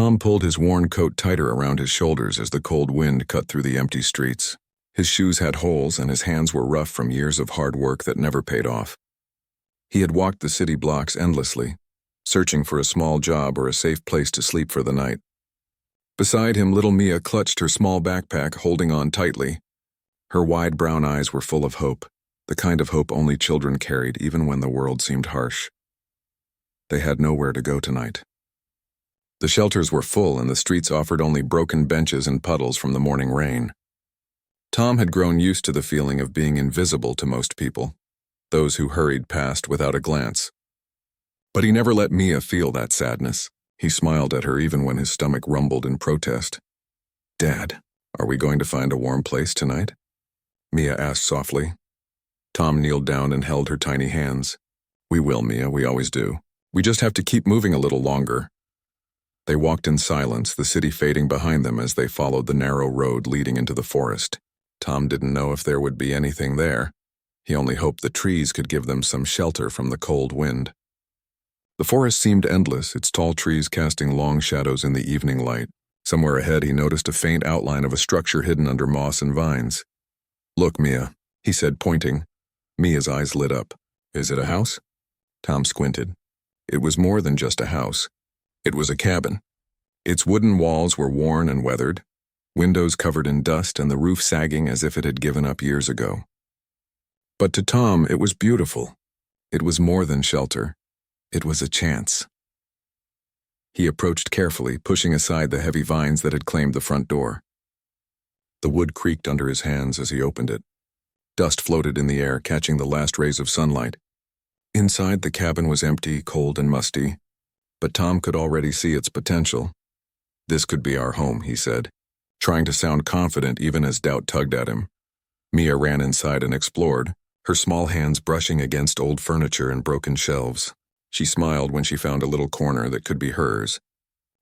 Tom pulled his worn coat tighter around his shoulders as the cold wind cut through the empty streets. His shoes had holes and his hands were rough from years of hard work that never paid off. He had walked the city blocks endlessly, searching for a small job or a safe place to sleep for the night. Beside him, little Mia clutched her small backpack, holding on tightly. Her wide brown eyes were full of hope, the kind of hope only children carried even when the world seemed harsh. They had nowhere to go tonight. The shelters were full and the streets offered only broken benches and puddles from the morning rain. Tom had grown used to the feeling of being invisible to most people, those who hurried past without a glance. But he never let Mia feel that sadness. He smiled at her even when his stomach rumbled in protest. "Dad, are we going to find a warm place tonight?" Mia asked softly. Tom kneeled down and held her tiny hands. "We will, Mia, we always do. We just have to keep moving a little longer." They walked in silence, the city fading behind them as they followed the narrow road leading into the forest. Tom didn't know if there would be anything there. He only hoped the trees could give them some shelter from the cold wind. The forest seemed endless, its tall trees casting long shadows in the evening light. Somewhere ahead he noticed a faint outline of a structure hidden under moss and vines. "Look, Mia," he said, pointing. Mia's eyes lit up. "Is it a house?" Tom squinted. It was more than just a house. It was a cabin. Its wooden walls were worn and weathered, windows covered in dust and the roof sagging as if it had given up years ago. But to Tom, it was beautiful. It was more than shelter. It was a chance. He approached carefully, pushing aside the heavy vines that had claimed the front door. The wood creaked under his hands as he opened it. Dust floated in the air, catching the last rays of sunlight. Inside, the cabin was empty, cold and musty, but Tom could already see its potential. "This could be our home," he said, trying to sound confident even as doubt tugged at him. Mia ran inside and explored, her small hands brushing against old furniture and broken shelves. She smiled when she found a little corner that could be hers.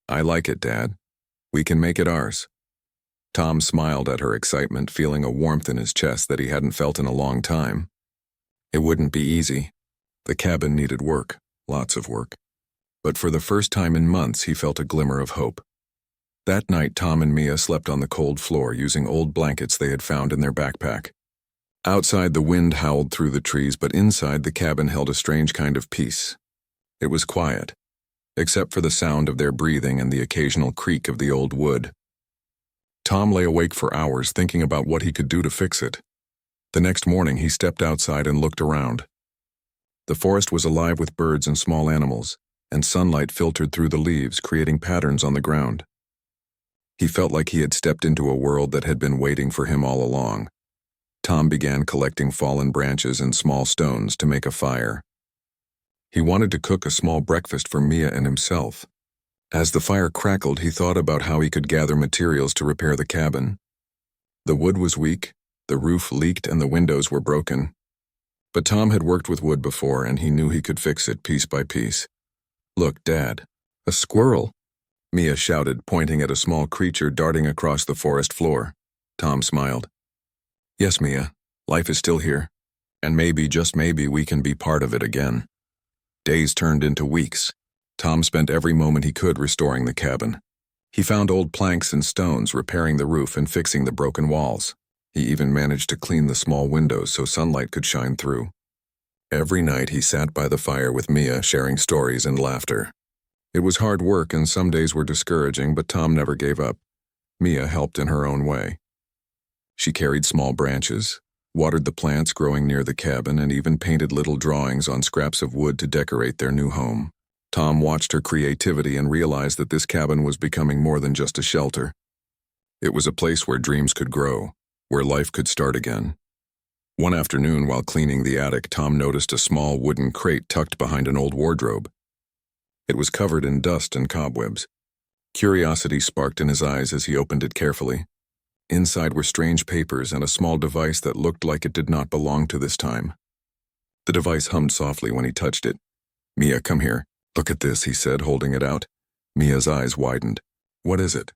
"I like it, Dad. We can make it ours." Tom smiled at her excitement, feeling a warmth in his chest that he hadn't felt in a long time. It wouldn't be easy. The cabin needed work, lots of work. But for the first time in months, he felt a glimmer of hope. That night, Tom and Mia slept on the cold floor using old blankets they had found in their backpack. Outside, the wind howled through the trees, but inside, the cabin held a strange kind of peace. It was quiet, except for the sound of their breathing and the occasional creak of the old wood. Tom lay awake for hours thinking about what he could do to fix it. The next morning, he stepped outside and looked around. The forest was alive with birds and small animals, and sunlight filtered through the leaves, creating patterns on the ground. He felt like he had stepped into a world that had been waiting for him all along. Tom began collecting fallen branches and small stones to make a fire. He wanted to cook a small breakfast for Mia and himself. As the fire crackled, he thought about how he could gather materials to repair the cabin. The wood was weak, the roof leaked, and the windows were broken. But Tom had worked with wood before, and he knew he could fix it piece by piece. "Look, Dad, a squirrel!" Mia shouted, pointing at a small creature darting across the forest floor. Tom smiled. "Yes, Mia, life is still here, and maybe, just maybe, we can be part of it again." Days turned into weeks. Tom spent every moment he could restoring the cabin. He found old planks and stones, repairing the roof and fixing the broken walls. He even managed to clean the small windows so sunlight could shine through. Every night he sat by the fire with Mia, sharing stories and laughter. It was hard work and some days were discouraging, but Tom never gave up. Mia helped in her own way. She carried small branches, watered the plants growing near the cabin, and even painted little drawings on scraps of wood to decorate their new home. Tom watched her creativity and realized that this cabin was becoming more than just a shelter. It was a place where dreams could grow, where life could start again. One afternoon, while cleaning the attic, Tom noticed a small wooden crate tucked behind an old wardrobe. It was covered in dust and cobwebs. Curiosity sparked in his eyes as he opened it carefully. Inside were strange papers and a small device that looked like it did not belong to this time. The device hummed softly when he touched it. "Mia, come here. Look at this," he said, holding it out. Mia's eyes widened. "What is it?"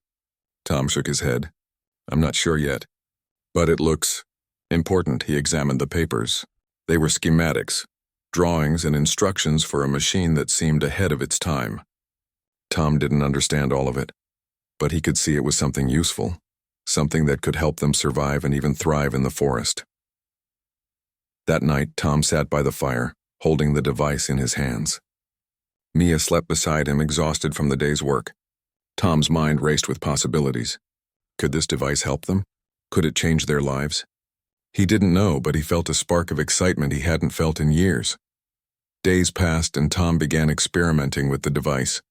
Tom shook his head. "I'm not sure yet. But it looks important." He examined the papers. They were schematics, drawings and instructions for a machine that seemed ahead of its time. Tom didn't understand all of it, but he could see it was something useful, something that could help them survive and even thrive in the forest. That night, Tom sat by the fire, holding the device in his hands. Mia slept beside him, exhausted from the day's work. Tom's mind raced with possibilities. Could this device help them? Could it change their lives? He didn't know, but he felt a spark of excitement he hadn't felt in years. Days passed and Tom began experimenting with the device.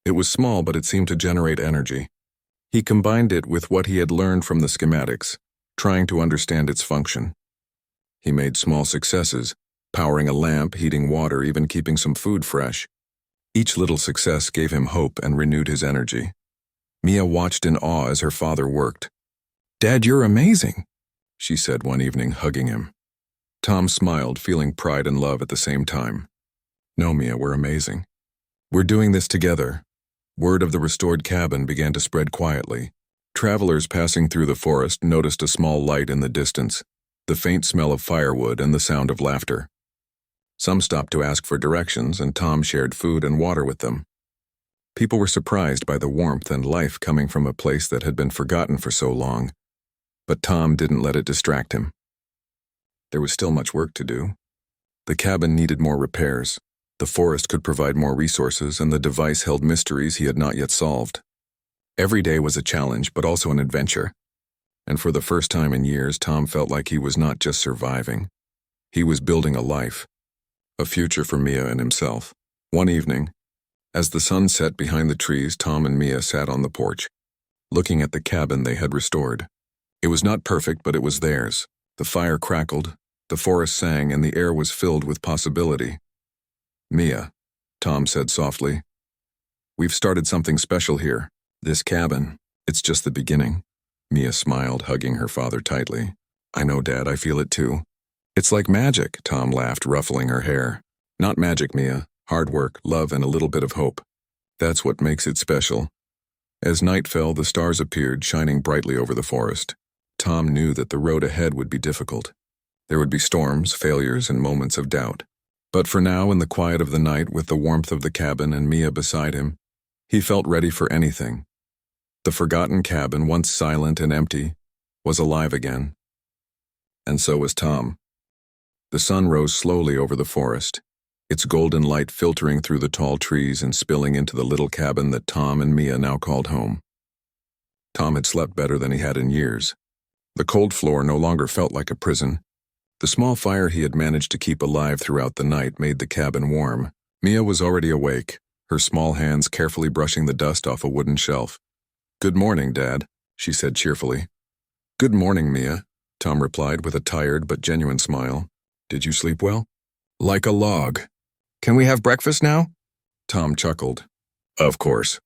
It was small, but it seemed to generate energy. He combined it with what he had learned from the schematics, trying to understand its function. He made small successes, powering a lamp, heating water, even keeping some food fresh. Each little success gave him hope and renewed his energy. Mia watched in awe as her father worked. "Dad, you're amazing," she said one evening, hugging him. Tom smiled, feeling pride and love at the same time. "No, Mia, we're amazing. We're doing this together." Word of the restored cabin began to spread quietly. Travelers passing through the forest noticed a small light in the distance, the faint smell of firewood and the sound of laughter. Some stopped to ask for directions, and Tom shared food and water with them. People were surprised by the warmth and life coming from a place that had been forgotten for so long. But Tom didn't let it distract him. There was still much work to do. The cabin needed more repairs, the forest could provide more resources, and the device held mysteries he had not yet solved. Every day was a challenge, but also an adventure. And for the first time in years, Tom felt like he was not just surviving. He was building a life, a future for Mia and himself. One evening, as the sun set behind the trees, Tom and Mia sat on the porch, looking at the cabin they had restored. It was not perfect, but it was theirs. The fire crackled, the forest sang, and the air was filled with possibility. "Mia," Tom said softly, "we've started something special here. This cabin, it's just the beginning." Mia smiled, hugging her father tightly. "I know, Dad, I feel it too." "It's like magic," Tom laughed, ruffling her hair. "Not magic, Mia. Hard work, love, and a little bit of hope. That's what makes it special." As night fell, the stars appeared, shining brightly over the forest. Tom knew that the road ahead would be difficult. There would be storms, failures, and moments of doubt. But for now, in the quiet of the night, with the warmth of the cabin and Mia beside him, he felt ready for anything. The forgotten cabin, once silent and empty, was alive again. And so was Tom. The sun rose slowly over the forest, its golden light filtering through the tall trees and spilling into the little cabin that Tom and Mia now called home. Tom had slept better than he had in years. The cold floor no longer felt like a prison. The small fire he had managed to keep alive throughout the night made the cabin warm. Mia was already awake, her small hands carefully brushing the dust off a wooden shelf. "Good morning, Dad," she said cheerfully. "Good morning, Mia," Tom replied with a tired but genuine smile. "Did you sleep well?" "Like a log." "Can we have breakfast now?" Tom chuckled. "Of course.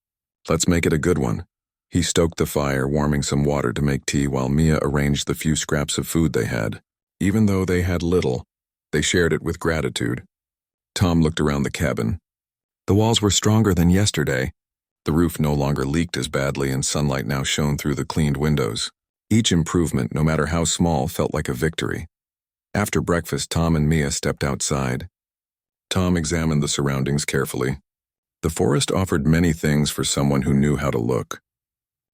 Let's make it a good one." He stoked the fire, warming some water to make tea while Mia arranged the few scraps of food they had. Even though they had little, they shared it with gratitude. Tom looked around the cabin. The walls were stronger than yesterday. The roof no longer leaked as badly, and sunlight now shone through the cleaned windows. Each improvement, no matter how small, felt like a victory. After breakfast, Tom and Mia stepped outside. Tom examined the surroundings carefully. The forest offered many things for someone who knew how to look.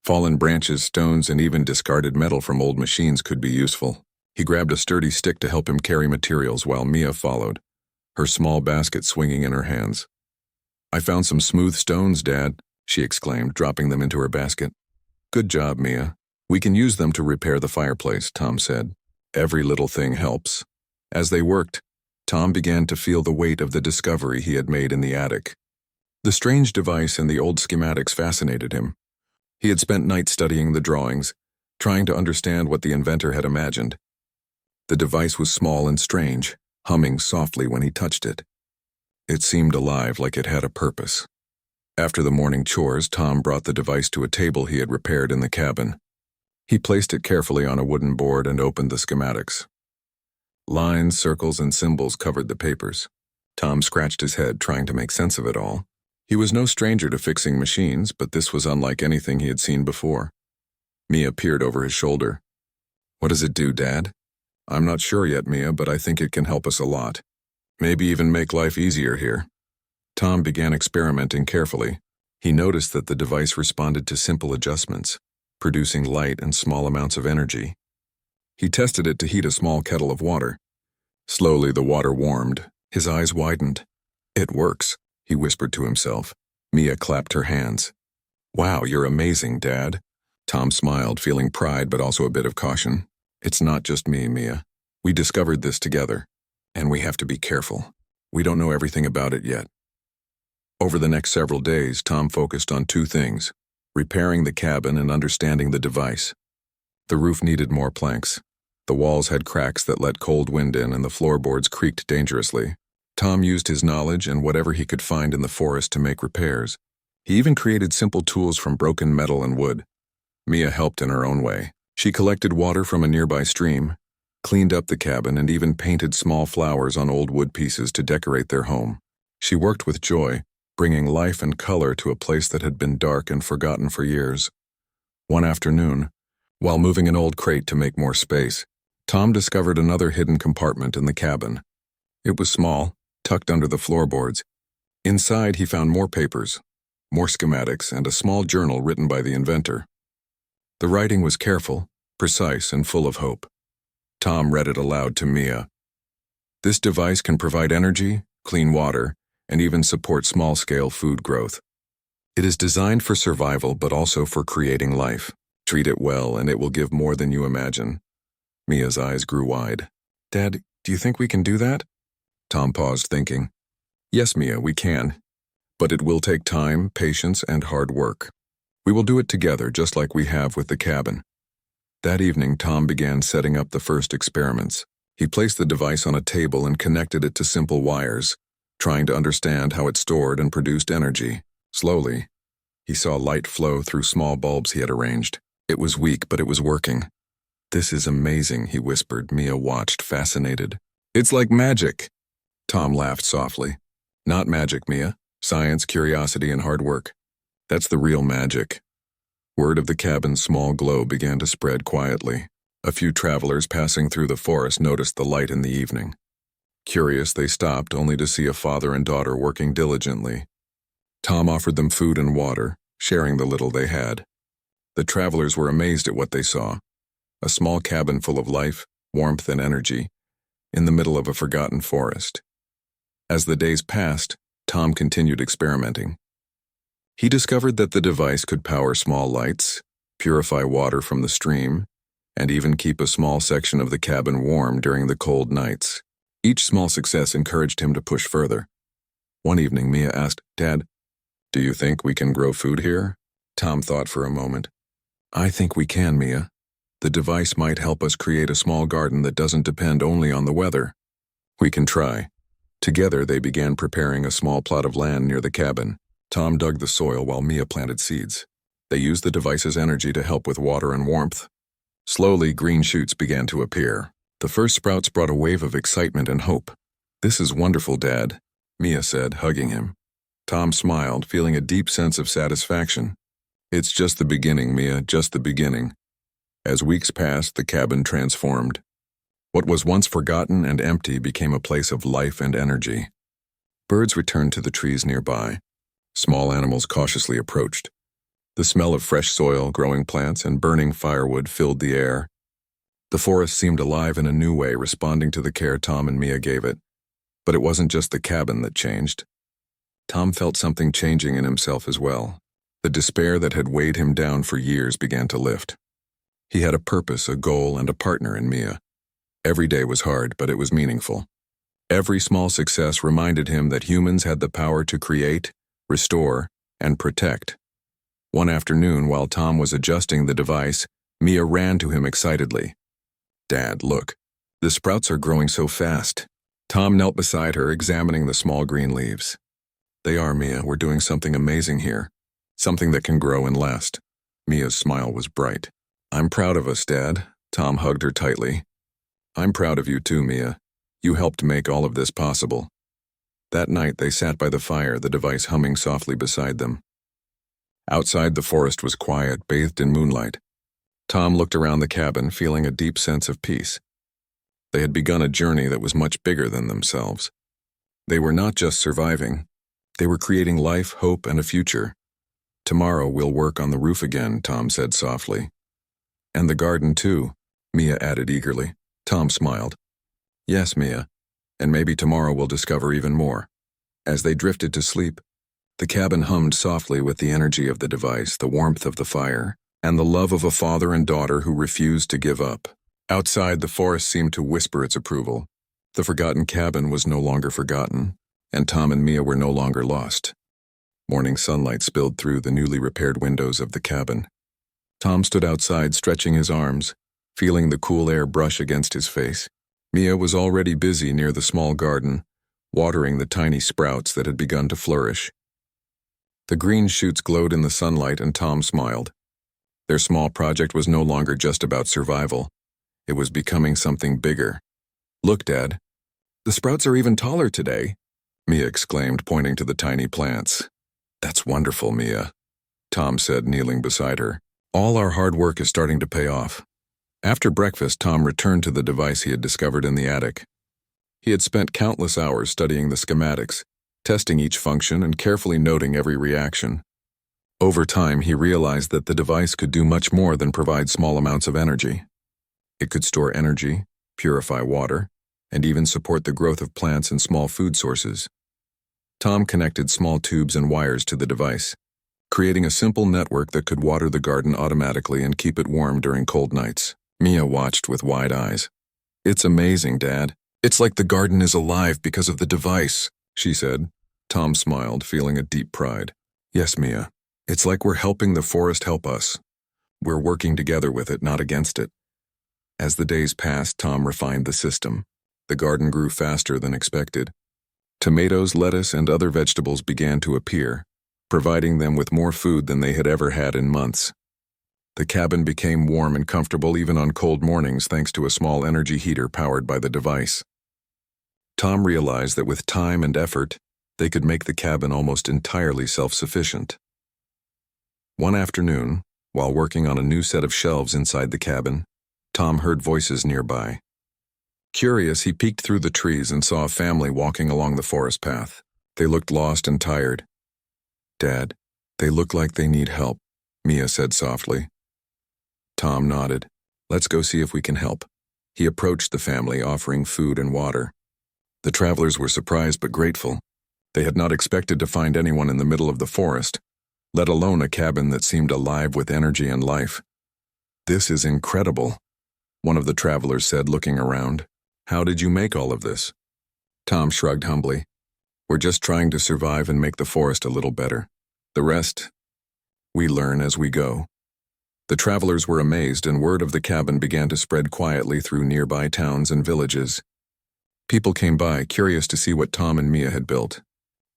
Fallen branches, stones, and even discarded metal from old machines could be useful. He grabbed a sturdy stick to help him carry materials while Mia followed, her small basket swinging in her hands. "I found some smooth stones, Dad," she exclaimed, dropping them into her basket. "Good job, Mia. We can use them to repair the fireplace," Tom said. "Every little thing helps." As they worked, Tom began to feel the weight of the discovery he had made in the attic. The strange device and the old schematics fascinated him. He had spent nights studying the drawings, trying to understand what the inventor had imagined. The device was small and strange, humming softly when he touched it. It seemed alive, like it had a purpose. After the morning chores, Tom brought the device to a table he had repaired in the cabin. He placed it carefully on a wooden board and opened the schematics. Lines, circles, and symbols covered the papers. Tom scratched his head, trying to make sense of it all. He was no stranger to fixing machines, but this was unlike anything he had seen before. Mia peered over his shoulder. "What does it do, Dad?" "I'm not sure yet, Mia, but I think it can help us a lot. Maybe even make life easier here." Tom began experimenting carefully. He noticed that the device responded to simple adjustments, producing light and small amounts of energy. He tested it to heat a small kettle of water. Slowly the water warmed. His eyes widened. "It works," he whispered to himself. Mia clapped her hands. "Wow, you're amazing, Dad." Tom smiled, feeling pride but also a bit of caution. "It's not just me, Mia. We discovered this together, and we have to be careful. We don't know everything about it yet." Over the next several days, Tom focused on two things: repairing the cabin and understanding the device. The roof needed more planks. The walls had cracks that let cold wind in, and the floorboards creaked dangerously. Tom used his knowledge and whatever he could find in the forest to make repairs. He even created simple tools from broken metal and wood. Mia helped in her own way. She collected water from a nearby stream, cleaned up the cabin, and even painted small flowers on old wood pieces to decorate their home. She worked with joy, bringing life and color to a place that had been dark and forgotten for years. One afternoon, while moving an old crate to make more space, Tom discovered another hidden compartment in the cabin. It was small, tucked under the floorboards. Inside, he found more papers, more schematics, and a small journal written by the inventor. The writing was careful, precise, and full of hope. Tom read it aloud to Mia. "This device can provide energy, clean water, and even support small-scale food growth. It is designed for survival but also for creating life. Treat it well and it will give more than you imagine." Mia's eyes grew wide. "Dad, do you think we can do that?" Tom paused, thinking. "Yes, Mia, we can. But it will take time, patience, and hard work. We will do it together, just like we have with the cabin." That evening, Tom began setting up the first experiments. He placed the device on a table and connected it to simple wires, trying to understand how it stored and produced energy. Slowly, he saw light flow through small bulbs he had arranged. It was weak, but it was working. "This is amazing," he whispered. Mia watched, fascinated. "It's like magic." Tom laughed softly. "Not magic, Mia. Science, curiosity, and hard work. That's the real magic." Word of the cabin's small glow began to spread quietly. A few travelers passing through the forest noticed the light in the evening. Curious, they stopped only to see a father and daughter working diligently. Tom offered them food and water, sharing the little they had. The travelers were amazed at what they saw. A small cabin full of life, warmth, and energy, in the middle of a forgotten forest. As the days passed, Tom continued experimenting. He discovered that the device could power small lights, purify water from the stream, and even keep a small section of the cabin warm during the cold nights. Each small success encouraged him to push further. One evening, Mia asked, "Dad, do you think we can grow food here?" Tom thought for a moment. "I think we can, Mia. The device might help us create a small garden that doesn't depend only on the weather. We can try." Together, they began preparing a small plot of land near the cabin. Tom dug the soil while Mia planted seeds. They used the device's energy to help with water and warmth. Slowly, green shoots began to appear. The first sprouts brought a wave of excitement and hope. "This is wonderful, Dad," Mia said, hugging him. Tom smiled, feeling a deep sense of satisfaction. "It's just the beginning, Mia, just the beginning." As weeks passed, the cabin transformed. What was once forgotten and empty became a place of life and energy. Birds returned to the trees nearby. Small animals cautiously approached. The smell of fresh soil, growing plants, and burning firewood filled the air. The forest seemed alive in a new way, responding to the care Tom and Mia gave it. But it wasn't just the cabin that changed. Tom felt something changing in himself as well. The despair that had weighed him down for years began to lift. He had a purpose, a goal, and a partner in Mia. Every day was hard, but it was meaningful. Every small success reminded him that humans had the power to create, restore, and protect. One afternoon, while Tom was adjusting the device, Mia ran to him excitedly. "Dad, look. The sprouts are growing so fast." Tom knelt beside her, examining the small green leaves. "They are, Mia. We're doing something amazing here. Something that can grow and last." Mia's smile was bright. "I'm proud of us, Dad." Tom hugged her tightly. "I'm proud of you too, Mia. You helped make all of this possible." That night they sat by the fire, the device humming softly beside them. Outside, the forest was quiet, bathed in moonlight. Tom looked around the cabin, feeling a deep sense of peace. They had begun a journey that was much bigger than themselves. They were not just surviving. They were creating life, hope, and a future. Tomorrow we'll work on the roof again, Tom said softly. And the garden too, Mia added eagerly. Tom smiled. Yes, Mia, and maybe tomorrow we'll discover even more. As they drifted to sleep, the cabin hummed softly with the energy of the device, the warmth of the fire, and the love of a father and daughter who refused to give up. Outside, the forest seemed to whisper its approval. The forgotten cabin was no longer forgotten, and Tom and Mia were no longer lost. Morning sunlight spilled through the newly repaired windows of the cabin. Tom stood outside, stretching his arms, feeling the cool air brush against his face. Mia was already busy near the small garden, watering the tiny sprouts that had begun to flourish. The green shoots glowed in the sunlight, and Tom smiled. Their small project was no longer just about survival. It was becoming something bigger. Look, Dad. The sprouts are even taller today, Mia exclaimed, pointing to the tiny plants. That's wonderful, Mia, Tom said, kneeling beside her. All our hard work is starting to pay off. After breakfast, Tom returned to the device he had discovered in the attic. He had spent countless hours studying the schematics, testing each function and carefully noting every reaction. Over time, he realized that the device could do much more than provide small amounts of energy. It could store energy, purify water, and even support the growth of plants and small food sources. Tom connected small tubes and wires to the device, creating a simple network that could water the garden automatically and keep it warm during cold nights. Mia watched with wide eyes. It's amazing, Dad. It's like the garden is alive because of the device, she said. Tom smiled, feeling a deep pride. Yes, Mia. It's like we're helping the forest help us. We're working together with it, not against it. As the days passed, Tom refined the system. The garden grew faster than expected. Tomatoes, lettuce, and other vegetables began to appear, providing them with more food than they had ever had in months. The cabin became warm and comfortable even on cold mornings thanks to a small energy heater powered by the device. Tom realized that with time and effort, they could make the cabin almost entirely self-sufficient. One afternoon, while working on a new set of shelves inside the cabin, Tom heard voices nearby. Curious, he peeked through the trees and saw a family walking along the forest path. They looked lost and tired. Dad, they look like they need help, Mia said softly. Tom nodded. Let's go see if we can help. He approached the family, offering food and water. The travelers were surprised but grateful. They had not expected to find anyone in the middle of the forest, let alone a cabin that seemed alive with energy and life. This is incredible, one of the travelers said, looking around. How did you make all of this? Tom shrugged humbly. We're just trying to survive and make the forest a little better. The rest, we learn as we go. The travelers were amazed, and word of the cabin began to spread quietly through nearby towns and villages. People came by, curious to see what Tom and Mia had built.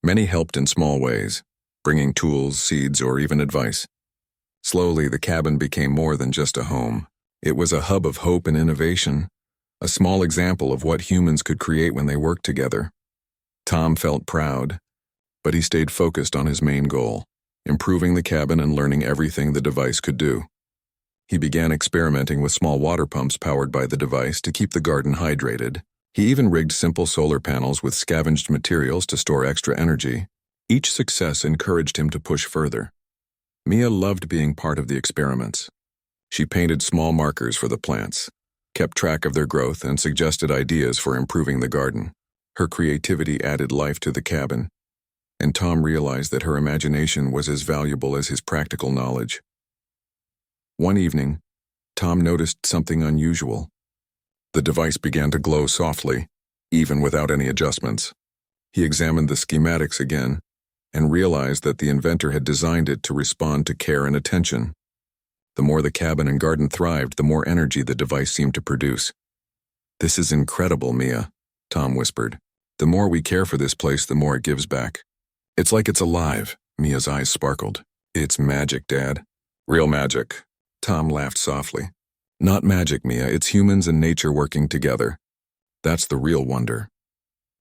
Many helped in small ways, bringing tools, seeds, or even advice. Slowly, the cabin became more than just a home. It was a hub of hope and innovation, a small example of what humans could create when they worked together. Tom felt proud, but he stayed focused on his main goal, improving the cabin and learning everything the device could do. He began experimenting with small water pumps powered by the device to keep the garden hydrated. He even rigged simple solar panels with scavenged materials to store extra energy. Each success encouraged him to push further. Mia loved being part of the experiments. She painted small markers for the plants, kept track of their growth, and suggested ideas for improving the garden. Her creativity added life to the cabin, and Tom realized that her imagination was as valuable as his practical knowledge. One evening, Tom noticed something unusual. The device began to glow softly, even without any adjustments. He examined the schematics again and realized that the inventor had designed it to respond to care and attention. The more the cabin and garden thrived, the more energy the device seemed to produce. This is incredible, Mia, Tom whispered. The more we care for this place, the more it gives back. It's like it's alive, Mia's eyes sparkled. It's magic, Dad. Real magic, Tom laughed softly. Not magic, Mia, it's humans and nature working together. That's the real wonder.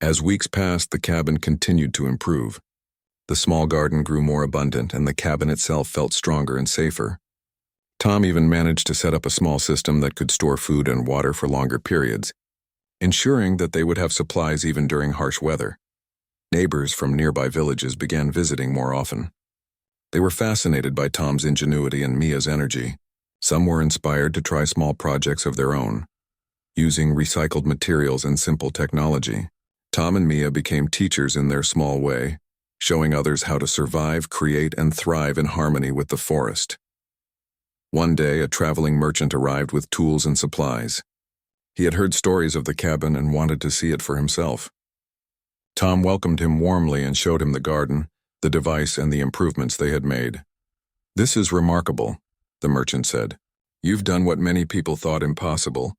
As weeks passed, the cabin continued to improve. The small garden grew more abundant, and the cabin itself felt stronger and safer. Tom even managed to set up a small system that could store food and water for longer periods, ensuring that they would have supplies even during harsh weather. Neighbors from nearby villages began visiting more often. They were fascinated by Tom's ingenuity and Mia's energy. Some were inspired to try small projects of their own, using recycled materials and simple technology. Tom and Mia became teachers in their small way, showing others how to survive, create, and thrive in harmony with the forest. One day, a traveling merchant arrived with tools and supplies. He had heard stories of the cabin and wanted to see it for himself. Tom welcomed him warmly and showed him the garden, the device, and the improvements they had made. "This is remarkable," the merchant said. "You've done what many people thought impossible.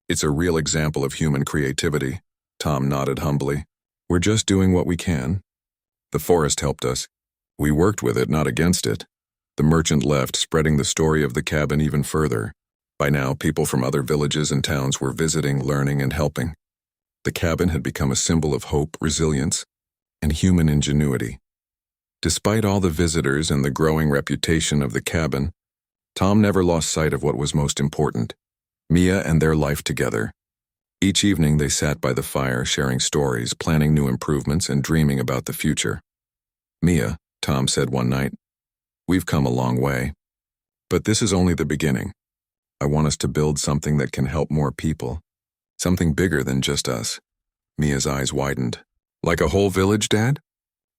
It's a real example of human creativity." Tom nodded humbly. "We're just doing what we can. The forest helped us. We worked with it, not against it." The merchant left, spreading the story of the cabin even further. By now, people from other villages and towns were visiting, learning, and helping. The cabin had become a symbol of hope, resilience, and human ingenuity. Despite all the visitors and the growing reputation of the cabin, Tom never lost sight of what was most important: Mia and their life together. Each evening they sat by the fire, sharing stories, planning new improvements, and dreaming about the future. "Mia," Tom said one night, "we've come a long way. But this is only the beginning. I want us to build something that can help more people. Something bigger than just us." Mia's eyes widened. "Like a whole village, Dad?"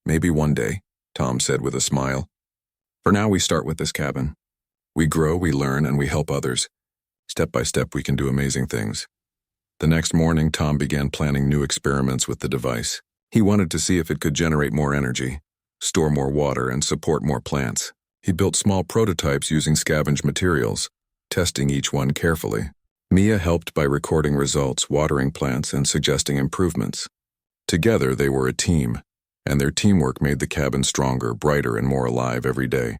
"Maybe one day," Tom said with a smile. "For now, we start with this cabin. We grow, we learn, and we help others. Step by step, we can do amazing things." The next morning, Tom began planning new experiments with the device. He wanted to see if it could generate more energy, store more water, and support more plants. He built small prototypes using scavenged materials, testing each one carefully. Mia helped by recording results, watering plants, and suggesting improvements. Together, they were a team, and their teamwork made the cabin stronger, brighter, and more alive every day.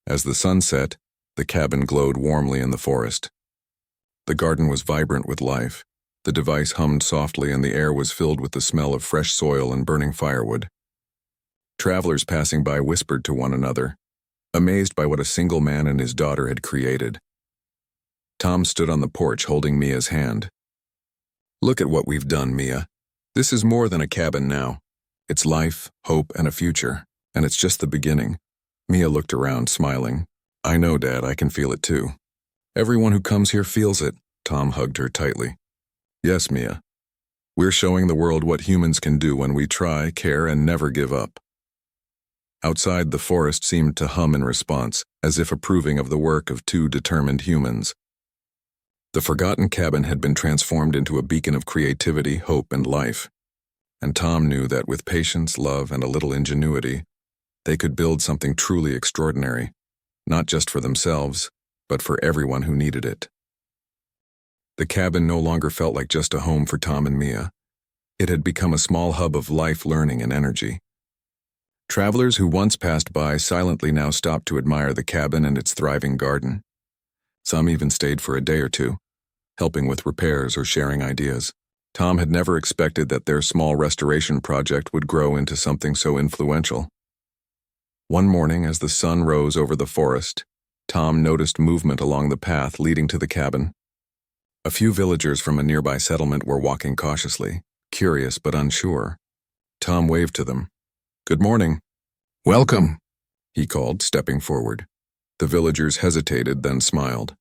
As the sun set, the cabin glowed warmly in the forest. The garden was vibrant with life. The device hummed softly, and the air was filled with the smell of fresh soil and burning firewood. Travelers passing by whispered to one another, amazed by what a single man and his daughter had created. Tom stood on the porch holding Mia's hand. "Look at what we've done, Mia. This is more than a cabin now. It's life, hope, and a future, and it's just the beginning." Mia looked around, smiling. "I know, Dad, I can feel it too. Everyone who comes here feels it." Tom hugged her tightly. "Yes, Mia. We're showing the world what humans can do when we try, care, and never give up." Outside, the forest seemed to hum in response, as if approving of the work of two determined humans. The forgotten cabin had been transformed into a beacon of creativity, hope, and life. And Tom knew that with patience, love, and a little ingenuity, they could build something truly extraordinary, not just for themselves, but for everyone who needed it. The cabin no longer felt like just a home for Tom and Mia. It had become a small hub of life, learning, and energy. Travelers who once passed by silently now stopped to admire the cabin and its thriving garden. Some even stayed for a day or two, helping with repairs or sharing ideas. Tom had never expected that their small restoration project would grow into something so influential. One morning, as the sun rose over the forest, Tom noticed movement along the path leading to the cabin. A few villagers from a nearby settlement were walking cautiously, curious but unsure. Tom waved to them. "Good morning." "Welcome," he called, stepping forward. The villagers hesitated, then smiled.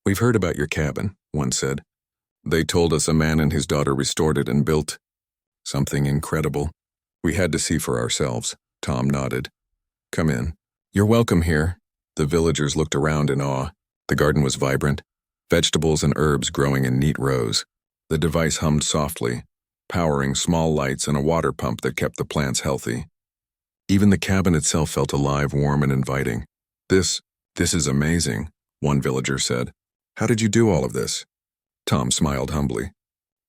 "We've heard about your cabin," one said. "They told us a man and his daughter restored it and built something incredible. We had to see for ourselves." Tom nodded. "Come in." "You're welcome here." The villagers looked around in awe. The garden was vibrant, vegetables and herbs growing in neat rows. The device hummed softly, powering small lights and a water pump that kept the plants healthy. Even the cabin itself felt alive, warm, and inviting. This is amazing," one villager said. "How did you do all of this?" Tom smiled humbly.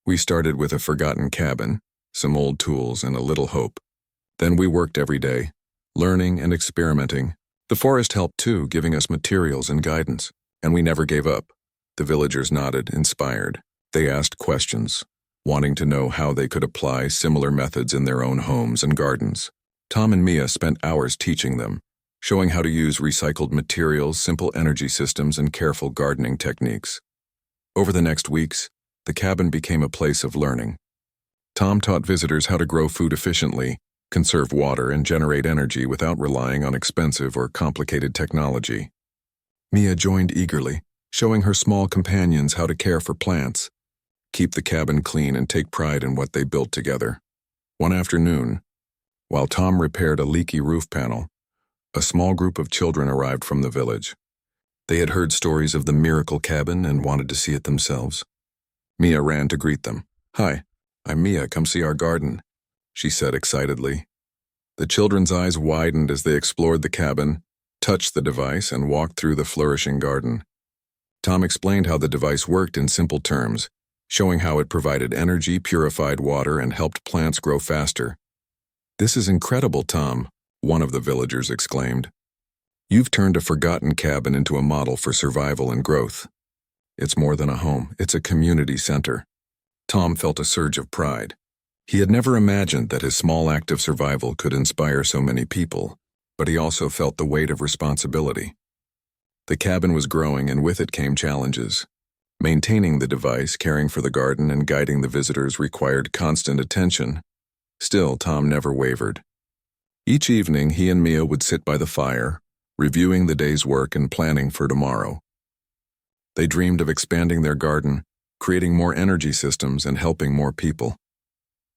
"We started with a forgotten cabin, some old tools, and a little hope. Then we worked every day, learning and experimenting. The forest helped too, giving us materials and guidance, and we never gave up." The villagers nodded, inspired. They asked questions, wanting to know how they could apply similar methods in their own homes and gardens. Tom and Mia spent hours teaching them, showing how to use recycled materials, simple energy systems, and careful gardening techniques. Over the next weeks, the cabin became a place of learning. Tom taught visitors how to grow food efficiently, conserve water, and generate energy without relying on expensive or complicated technology. Mia joined eagerly, showing her small companions how to care for plants, keep the cabin clean, and take pride in what they built together. One afternoon, while Tom repaired a leaky roof panel, a small group of children arrived from the village. They had heard stories of the miracle cabin and wanted to see it themselves. Mia ran to greet them. "Hi, I'm Mia, come see our garden," she said excitedly. The children's eyes widened as they explored the cabin, touched the device, and walked through the flourishing garden. Tom explained how the device worked in simple terms, showing how it provided energy, purified water, and helped plants grow faster. "This is incredible, Tom," one of the villagers exclaimed. "You've turned a forgotten cabin into a model for survival and growth. It's more than a home, it's a community center." Tom felt a surge of pride. He had never imagined that his small act of survival could inspire so many people, but he also felt the weight of responsibility. The cabin was growing, and with it came challenges. Maintaining the device, caring for the garden, and guiding the visitors required constant attention. Still, Tom never wavered. Each evening, he and Mia would sit by the fire, reviewing the day's work and planning for tomorrow. They dreamed of expanding their garden, creating more energy systems, and helping more people.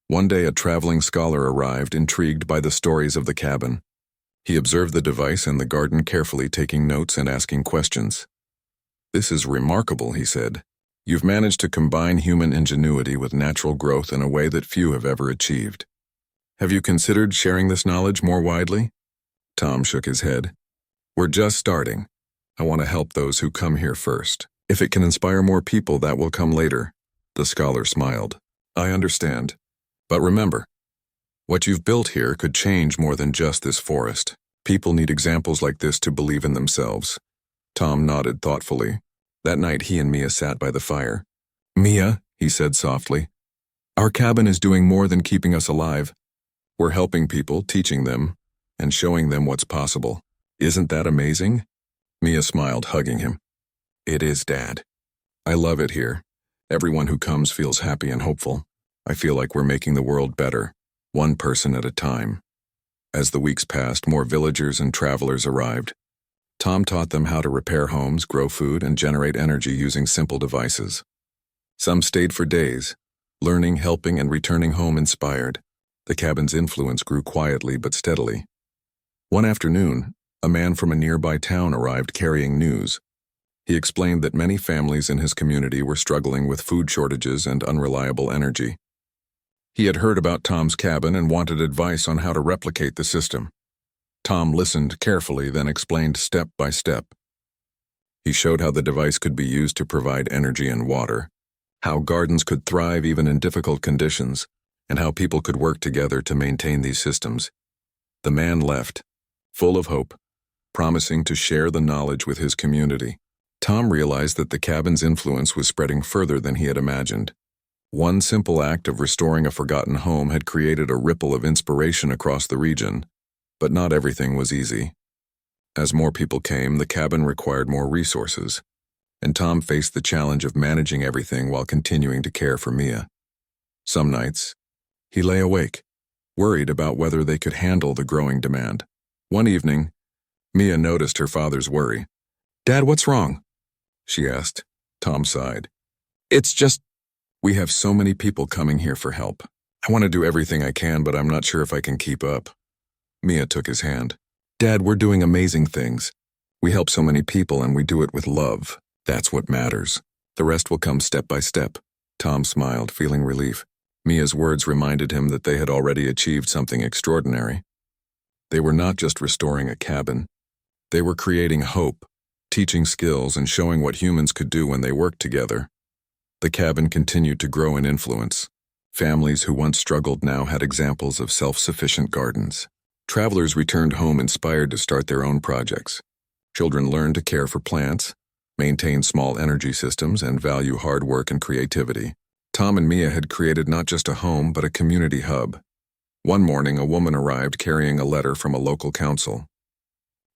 One day, a traveling scholar arrived, intrigued by the stories of the cabin. He observed the device and the garden carefully, taking notes and asking questions. "This is remarkable," he said. "You've managed to combine human ingenuity with natural growth in a way that few have ever achieved. Have you considered sharing this knowledge more widely?" Tom shook his head. "We're just starting. I want to help those who come here first. If it can inspire more people, that will come later." The scholar smiled. "I understand. But remember, what you've built here could change more than just this forest. People need examples like this to believe in themselves." Tom nodded thoughtfully. That night, he and Mia sat by the fire. "Mia," he said softly, "our cabin is doing more than keeping us alive. We're helping people, teaching them, and showing them what's possible. Isn't that amazing?" Mia smiled, hugging him. "It is, Dad. I love it here. Everyone who comes feels happy and hopeful. I feel like we're making the world better, one person at a time." As the weeks passed, more villagers and travelers arrived. Tom taught them how to repair homes, grow food, and generate energy using simple devices. Some stayed for days, learning, helping, and returning home inspired. The cabin's influence grew quietly but steadily. One afternoon, a man from a nearby town arrived carrying news. He explained that many families in his community were struggling with food shortages and unreliable energy. He had heard about Tom's cabin and wanted advice on how to replicate the system. Tom listened carefully, then explained step by step. He showed how the device could be used to provide energy and water, how gardens could thrive even in difficult conditions, and how people could work together to maintain these systems. The man left, full of hope, promising to share the knowledge with his community. Tom realized that the cabin's influence was spreading further than he had imagined. One simple act of restoring a forgotten home had created a ripple of inspiration across the region, but not everything was easy. As more people came, the cabin required more resources, and Tom faced the challenge of managing everything while continuing to care for Mia. Some nights, he lay awake, worried about whether they could handle the growing demand. One evening, Mia noticed her father's worry. "Dad, what's wrong?" she asked. Tom sighed. "It's just, we have so many people coming here for help. I want to do everything I can, but I'm not sure if I can keep up." Mia took his hand. "Dad, we're doing amazing things. We help so many people, and we do it with love. That's what matters. The rest will come step by step." Tom smiled, feeling relief. Mia's words reminded him that they had already achieved something extraordinary. They were not just restoring a cabin. They were creating hope, teaching skills, and showing what humans could do when they worked together. The cabin continued to grow in influence. Families who once struggled now had examples of self-sufficient gardens. Travelers returned home inspired to start their own projects. Children learned to care for plants, maintain small energy systems, and value hard work and creativity. Tom and Mia had created not just a home, but a community hub. One morning, a woman arrived carrying a letter from a local council.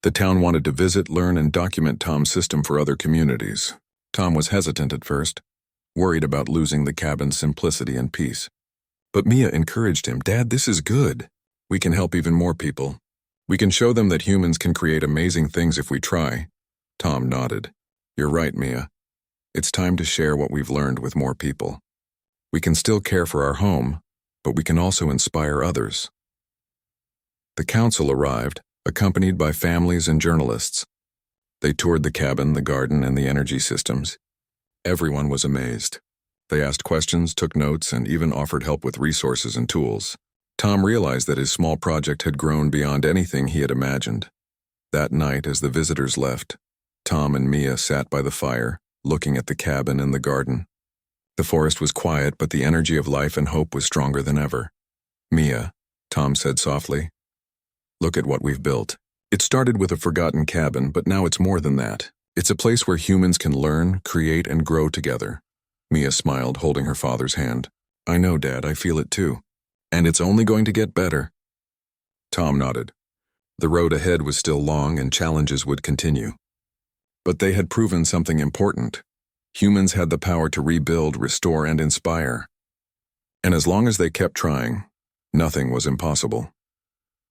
The town wanted to visit, learn, and document Tom's system for other communities. Tom was hesitant at first, worried about losing the cabin's simplicity and peace. But Mia encouraged him. "Dad, this is good. We can help even more people. We can show them that humans can create amazing things if we try. Tom nodded. You're right, Mia. It's time to share what we've learned with more people. We can still care for our home, but we can also inspire others. The council arrived, accompanied by families and journalists. They toured the cabin, the garden, and the energy systems. Everyone was amazed. They asked questions, took notes, and even offered help with resources and tools. Tom realized that his small project had grown beyond anything he had imagined. That night, as the visitors left, Tom and Mia sat by the fire, looking at the cabin and the garden. The forest was quiet, but the energy of life and hope was stronger than ever. Mia, Tom said softly, look at what we've built. It started with a forgotten cabin, but now it's more than that. It's a place where humans can learn, create, and grow together. Mia smiled, holding her father's hand. I know, Dad, I feel it too. And it's only going to get better. Tom nodded. The road ahead was still long and challenges would continue. But they had proven something important. Humans had the power to rebuild, restore, and inspire. And as long as they kept trying, nothing was impossible.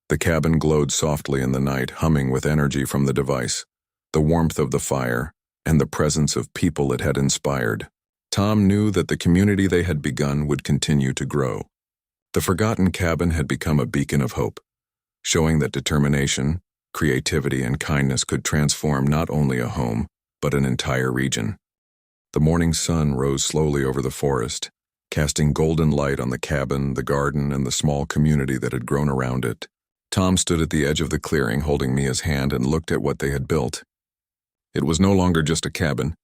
The cabin glowed softly in the night, humming with energy from the device, the warmth of the fire, and the presence of people it had inspired. Tom knew that the community they had begun would continue to grow. The forgotten cabin had become a beacon of hope, showing that determination, creativity, and kindness could transform not only a home, but an entire region. The morning sun rose slowly over the forest, casting golden light on the cabin, the garden, and the small community that had grown around it. Tom stood at the edge of the clearing, holding Mia's hand, and looked at what they had built. It was no longer just a cabin.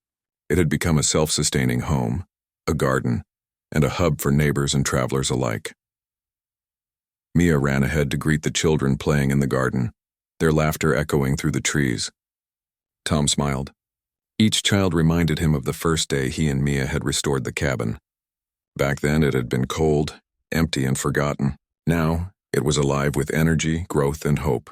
It had become a self-sustaining home, a garden, and a hub for neighbors and travelers alike. Mia ran ahead to greet the children playing in the garden, their laughter echoing through the trees. Tom smiled. Each child reminded him of the first day he and Mia had restored the cabin. Back then it had been cold, empty, and forgotten. Now, it was alive with energy, growth, and hope.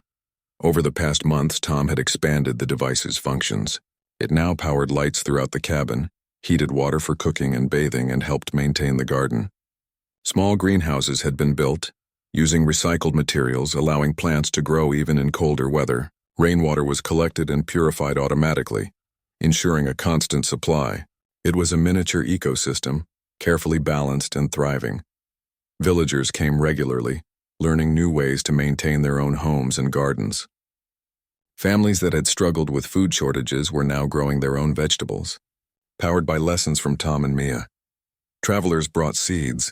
Over the past months, Tom had expanded the device's functions. It now powered lights throughout the cabin, heated water for cooking and bathing, and helped maintain the garden. Small greenhouses had been built, using recycled materials, allowing plants to grow even in colder weather. Rainwater was collected and purified automatically, ensuring a constant supply. It was a miniature ecosystem, carefully balanced and thriving. Villagers came regularly, learning new ways to maintain their own homes and gardens. Families that had struggled with food shortages were now growing their own vegetables, powered by lessons from Tom and Mia. Travelers brought seeds,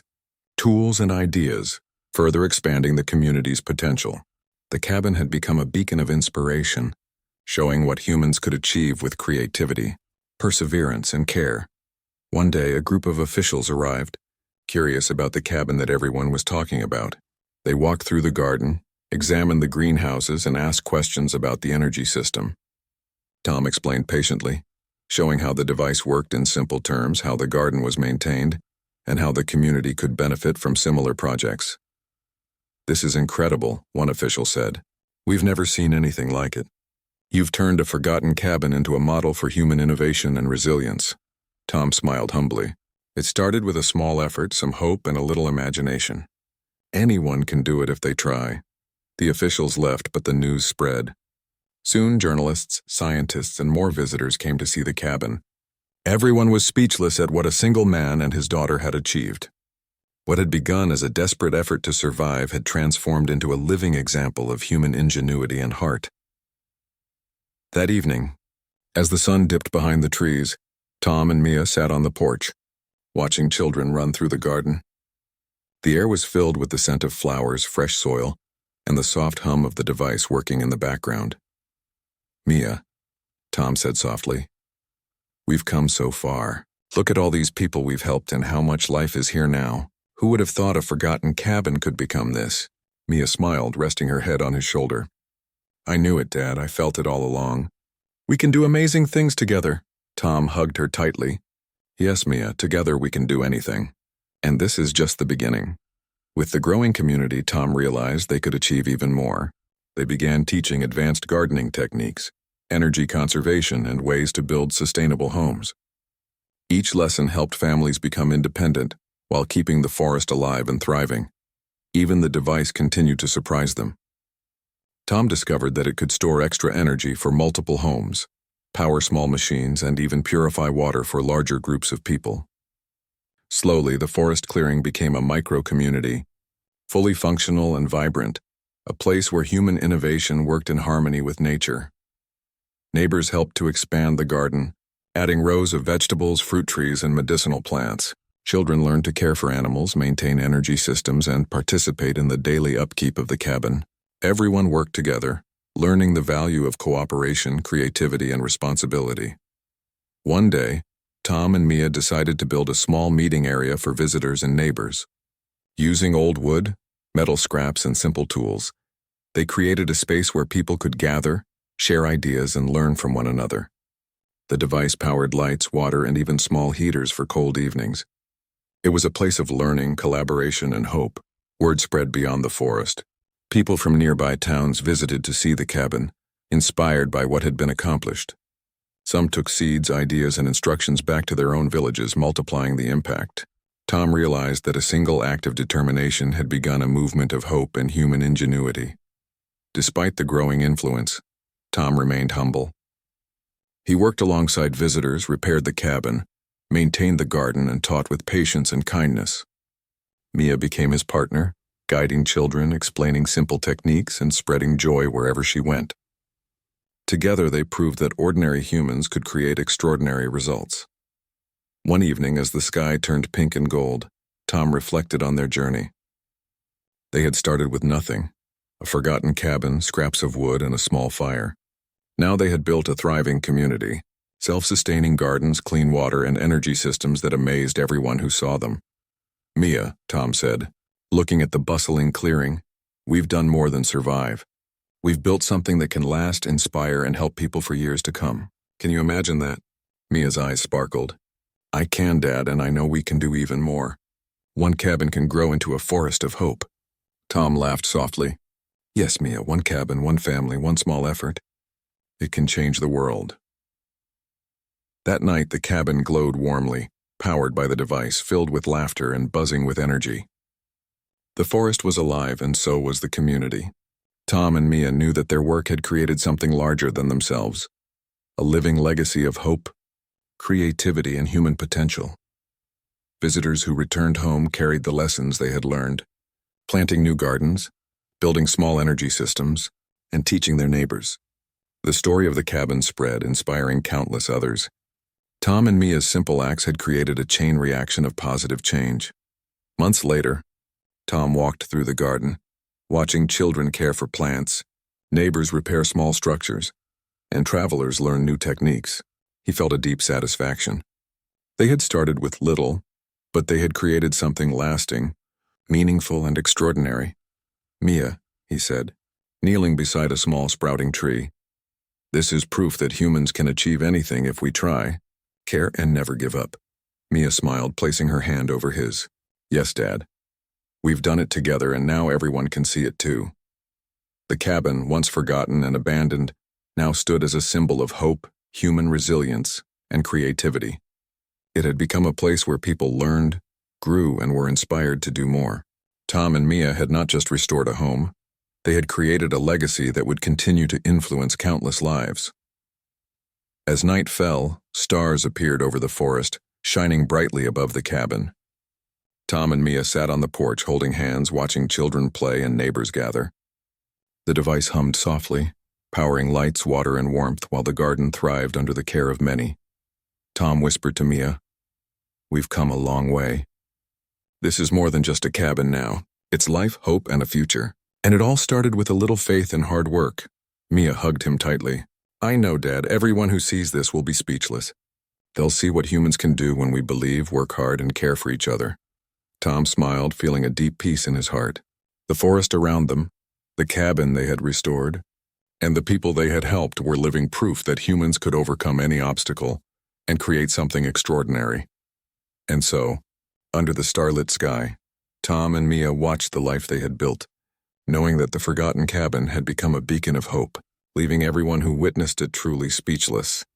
tools, and ideas, further expanding the community's potential. The cabin had become a beacon of inspiration, showing what humans could achieve with creativity, perseverance, and care. One day, a group of officials arrived, curious about the cabin that everyone was talking about. They walked through the garden, examined the greenhouses, and asked questions about the energy system. Tom explained patiently, showing how the device worked in simple terms, how the garden was maintained, and how the community could benefit from similar projects. This is incredible, one official said. We've never seen anything like it. You've turned a forgotten cabin into a model for human innovation and resilience. Tom smiled humbly. It started with a small effort, some hope, and a little imagination. Anyone can do it if they try. The officials left, but the news spread. Soon, journalists, scientists, and more visitors came to see the cabin. Everyone was speechless at what a single man and his daughter had achieved. What had begun as a desperate effort to survive had transformed into a living example of human ingenuity and heart. That evening, as the sun dipped behind the trees, Tom and Mia sat on the porch, watching children run through the garden. The air was filled with the scent of flowers, fresh soil, and the soft hum of the device working in the background. Mia, Tom said softly, we've come so far. Look at all these people we've helped and how much life is here now. Who would have thought a forgotten cabin could become this? Mia smiled, resting her head on his shoulder. I knew it, Dad. I felt it all along. We can do amazing things together. Tom hugged her tightly. Yes, Mia, together we can do anything. And this is just the beginning. With the growing community, Tom realized they could achieve even more. They began teaching advanced gardening techniques, energy conservation, and ways to build sustainable homes. Each lesson helped families become independent while keeping the forest alive and thriving. Even the device continued to surprise them. Tom discovered that it could store extra energy for multiple homes, power small machines, and even purify water for larger groups of people. Slowly, the forest clearing became a micro-community, fully functional and vibrant, a place where human innovation worked in harmony with nature. Neighbors helped to expand the garden, adding rows of vegetables, fruit trees, and medicinal plants. Children learned to care for animals, maintain energy systems, and participate in the daily upkeep of the cabin. Everyone worked together, learning the value of cooperation, creativity, and responsibility. One day, Tom and Mia decided to build a small meeting area for visitors and neighbors. Using old wood, metal scraps, and simple tools, they created a space where people could gather, share ideas, and learn from one another. The device powered lights, water, and even small heaters for cold evenings. It was a place of learning, collaboration, and hope. Word spread beyond the forest. People from nearby towns visited to see the cabin, inspired by what had been accomplished. Some took seeds, ideas, and instructions back to their own villages, multiplying the impact. Tom realized that a single act of determination had begun a movement of hope and human ingenuity. Despite the growing influence, Tom remained humble. He worked alongside visitors, repaired the cabin, maintained the garden, and taught with patience and kindness. Mia became his partner, guiding children, explaining simple techniques, and spreading joy wherever she went. Together, they proved that ordinary humans could create extraordinary results. One evening, as the sky turned pink and gold, Tom reflected on their journey. They had started with nothing, a forgotten cabin, scraps of wood, and a small fire. Now they had built a thriving community, self-sustaining gardens, clean water, and energy systems that amazed everyone who saw them. "Mia," Tom said, looking at the bustling clearing, "we've done more than survive. We've built something that can last, inspire, and help people for years to come. Can you imagine that?" Mia's eyes sparkled. "I can, Dad, and I know we can do even more. One cabin can grow into a forest of hope." Tom laughed softly. "Yes, Mia, one cabin, one family, one small effort. It can change the world." That night, the cabin glowed warmly, powered by the device, filled with laughter and buzzing with energy. The forest was alive, and so was the community. Tom and Mia knew that their work had created something larger than themselves, a living legacy of hope, creativity, and human potential. Visitors who returned home carried the lessons they had learned, planting new gardens, building small energy systems, and teaching their neighbors. The story of the cabin spread, inspiring countless others. Tom and Mia's simple acts had created a chain reaction of positive change. Months later, Tom walked through the garden, watching children care for plants, neighbors repair small structures, and travelers learn new techniques. He felt a deep satisfaction. They had started with little, but they had created something lasting, meaningful, and extraordinary. "Mia," he said, kneeling beside a small sprouting tree, "this is proof that humans can achieve anything if we try, care, and never give up." Mia smiled, placing her hand over his. "Yes, Dad. We've done it together, and now everyone can see it too." The cabin, once forgotten and abandoned, now stood as a symbol of hope, human resilience, and creativity. It had become a place where people learned, grew, and were inspired to do more. Tom and Mia had not just restored a home, they had created a legacy that would continue to influence countless lives. As night fell, stars appeared over the forest, shining brightly above the cabin. Tom and Mia sat on the porch holding hands, watching children play and neighbors gather. The device hummed softly, powering lights, water, and warmth while the garden thrived under the care of many. Tom whispered to Mia, "We've come a long way. This is more than just a cabin now. It's life, hope, and a future. And it all started with a little faith and hard work." Mia hugged him tightly. "I know, Dad, everyone who sees this will be speechless. They'll see what humans can do when we believe, work hard, and care for each other." Tom smiled, feeling a deep peace in his heart. The forest around them, the cabin they had restored, and the people they had helped were living proof that humans could overcome any obstacle and create something extraordinary. And so, under the starlit sky, Tom and Mia watched the life they had built, knowing that the forgotten cabin had become a beacon of hope, leaving everyone who witnessed it truly speechless.